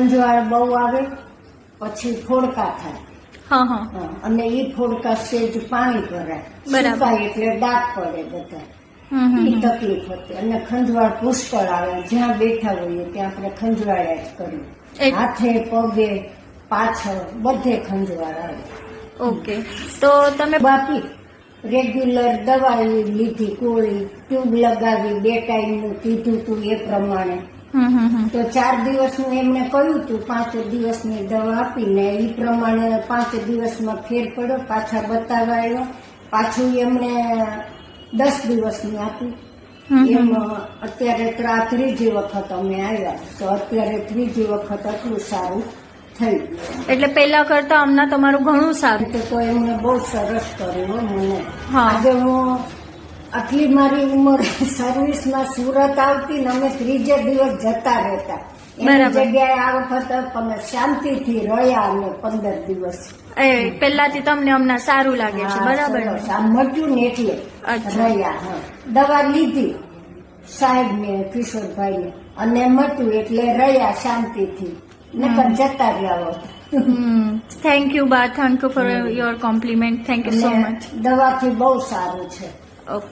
ખંજવાળ બહુ આવે, પછી ફોડકા થાય. હા હા અને એ ફોડકા સેજ પાણી ભરાય, બરાબર. સુકાય એટલે ડાઘ પડે બધા. હમ હમ એ હમ. તકલીફ હતી. અને ખંજવાળ પુષ્કળ આવે, જ્યાં બેઠા હોઈએ ત્યાં આપણે ખંજવાળ્યા જ કરીએ. એક- હાથે પગે પાછળ બધે ખંજવાળ આવે. ઓકે, તો તમે બાકી રેગ્યુલર દવા લીધી, ગોળી ટ્યુબ લગાવી, 2 ટાઈમનું કીધું તું એ પ્રમાણે. હમ હમ હમ. તો 4 દિવસનું એમને કહ્યું તું, 5 દિવસની દવા આપીને એ પ્રમાણે 5 દિવસમાં ફેર પડ્યો. પાછા બતાવવા આવ્યો, પાછું એમને 10 દિવસની આપી. એમ અત્યારે આ 3જી વખત અમે આવ્યા, તો અત્યારે 3જી વખત આટલું સારું થઈ ગયું. એટલે પેલા કરતા હમણાં તમારું ઘણું સારું. તો એમને બહુ સરસ કર્યું હો મને. હા. આજે હું આટલી મારી ઉંમર સર્વિસમાં સુરત આવતી ને અમે 3જે દિવસ જતા રહેતા. એની બરાબર. જગ્યાએ આ વખત અમે શાંતિથી રહ્યા અમે 15 દિવસ. એ પેલાથી તમને હમણાં સારું લાગે છે, હા, બરાબર ને? સરસ. આ મટ્યું ને એટલે અચ્છા. રહ્યા. હા, દવા લીધી સાહેબ ને કિશોરભાઈ ને, અને મટ્યું એટલે રહ્યા શાંતિથી. નકર જતા રહ્યા હોત. થેન્ક યુ બા, thank you for your compliment. Thank you so અને મચ. દવાથી બહુ સારું છે. ઓકે.